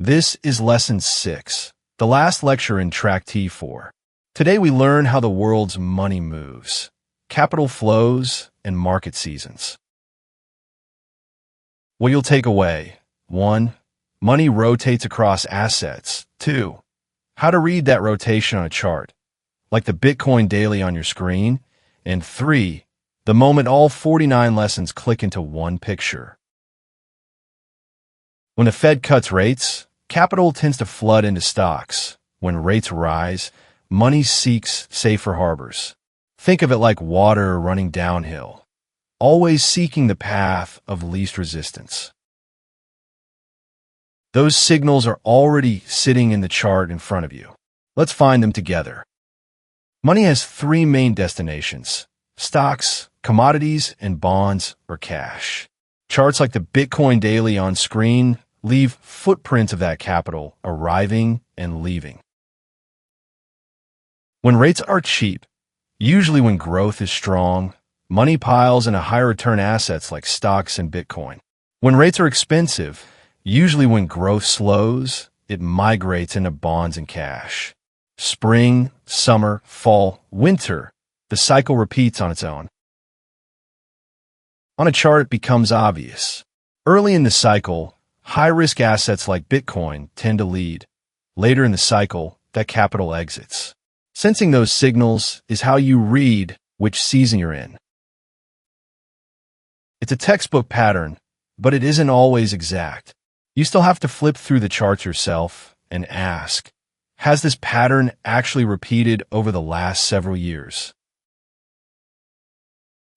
This is Lesson 6, the last lecture in Track T4. Today we learn how the world's money moves, capital flows, and market seasons. What you'll take away: 1. Money rotates across assets. 2. How to read that rotation on a chart, like the Bitcoin daily on your screen. And 3. The moment all 49 lessons click into one picture. When the Fed cuts rates, capital tends to flood into stocks. When rates rise, money seeks safer harbors. Think of it like water running downhill, always seeking the path of least resistance. Those signals are already sitting in the chart in front of you. Let's find them together. Money has 3 main destinations: stocks, commodities, and bonds or cash. Charts like the Bitcoin daily on screen leave footprints of that capital arriving and leaving. When rates are cheap, usually when growth is strong, money piles into high return assets like stocks and Bitcoin. When rates are expensive, usually when growth slows, it migrates into bonds and cash. Spring, summer, fall, winter, the cycle repeats on its own. On a chart, it becomes obvious. Early in the cycle, high-risk assets like Bitcoin tend to lead. Later in the cycle, that capital exits. Sensing those signals is how you read which season you're in. It's a textbook pattern, but it isn't always exact. You still have to flip through the charts yourself and ask, has this pattern actually repeated over the last several years?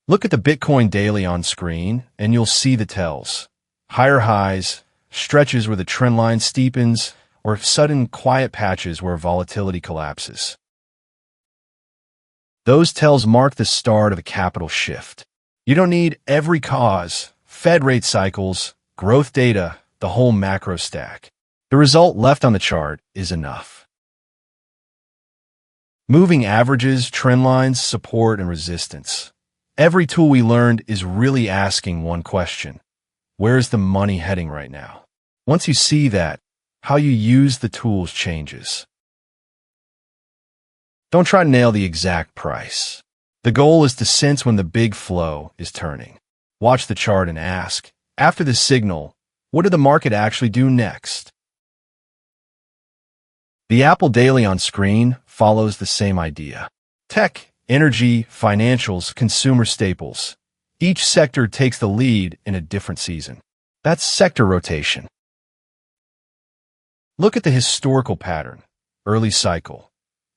Look at the Bitcoin daily on screen, and you'll see the tells. Higher highs, stretches where the trend line steepens, or sudden quiet patches where volatility collapses. Those tells mark the start of a capital shift. You don't need every cause, Fed rate cycles, growth data, the whole macro stack. The result left on the chart is enough. Moving averages, trend lines, support, and resistance. Every tool we learned is really asking one question: where's the money heading right now? Once you see that, how you use the tools changes. Don't try to nail the exact price. The goal is to sense when the big flow is turning. Watch the chart and ask, after this signal, what did the market actually do next? The Apple daily on screen follows the same idea. Tech, energy, financials, consumer staples. Each sector takes the lead in a different season. That's sector rotation. Look at the historical pattern. Early cycle.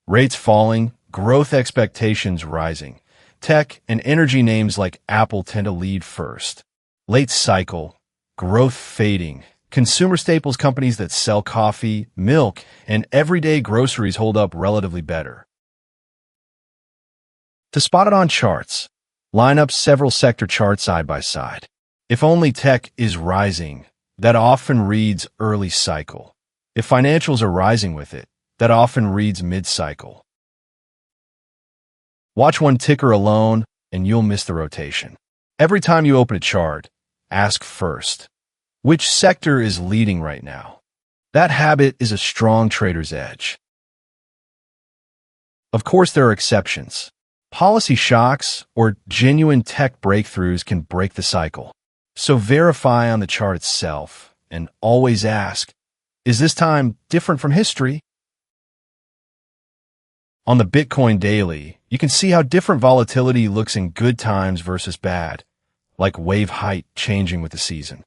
Rates falling, growth expectations rising. Tech and energy names like Apple tend to lead first. Late cycle. Growth fading. Consumer staples companies that sell coffee, milk, and everyday groceries hold up relatively better. To spot it on charts, line up several sector charts side by side. If only tech is rising, that often reads early cycle. If financials are rising with it, that often reads mid-cycle. Watch one ticker alone, and you'll miss the rotation. Every time you open a chart, ask first, which sector is leading right now? That habit is a strong trader's edge. Of course, there are exceptions. Policy shocks or genuine tech breakthroughs can break the cycle. So verify on the chart itself and always ask, is this time different from history? On the Bitcoin daily, you can see how different volatility looks in good times versus bad, like wave height changing with the season.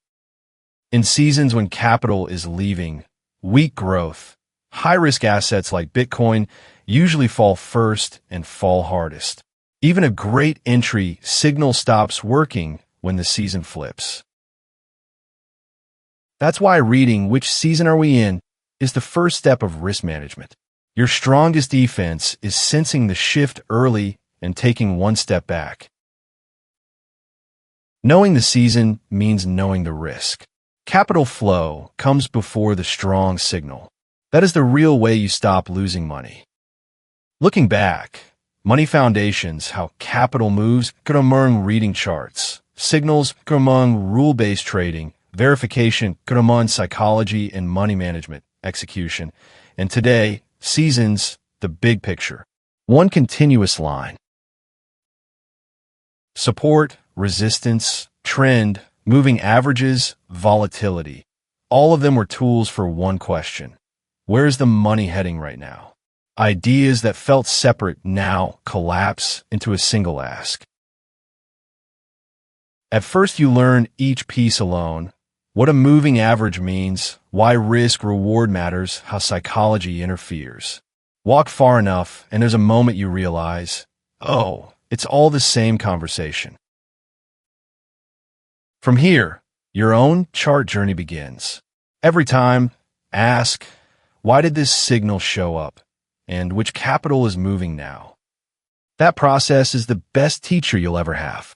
In seasons when capital is leaving, weak growth, high-risk assets like Bitcoin usually fall first and fall hardest. Even a great entry signal stops working when the season flips. That's why reading which season are we in is the first step of risk management. Your strongest defense is sensing the shift early and taking one step back. Knowing the season means knowing the risk. Capital flow comes before the strong signal. That is the real way you stop losing money. Looking back, money foundations, how capital moves, could among reading charts, signals, could among rule-based trading, verification, Kuruman psychology, and money management, execution. And today, seasons, the big picture. One continuous line. Support, resistance, trend, moving averages, volatility. All of them were tools for one question. Where's the money heading right now? Ideas that felt separate now collapse into a single ask. At first you learn each piece alone, what a moving average means, why risk-reward matters, how psychology interferes. Walk far enough, and there's a moment you realize, oh, it's all the same conversation. From here, your own chart journey begins. Every time, ask, why did this signal show up? And which capital is moving now? That process is the best teacher you'll ever have.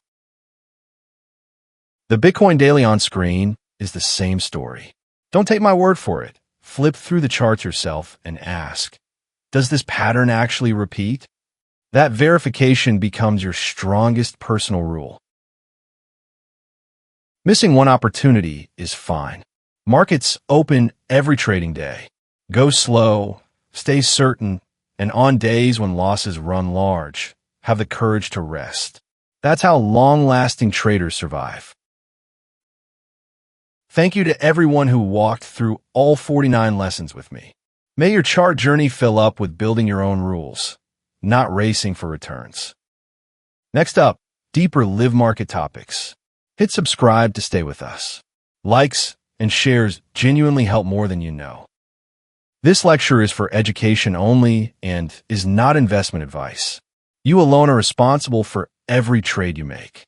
The Bitcoin Daily on screen is the same story. Don't take my word for it. Flip through the charts yourself and ask, does this pattern actually repeat? That verification becomes your strongest personal rule. Missing one opportunity is fine. Markets open every trading day. Go slow, stay certain, and on days when losses run large, have the courage to rest. That's how long-lasting traders survive. Thank you to everyone who walked through all 49 lessons with me. May your chart journey fill up with building your own rules, not racing for returns. Next up, deeper live market topics. Hit subscribe to stay with us. Likes and shares genuinely help more than you know. This lecture is for education only and is not investment advice. You alone are responsible for every trade you make.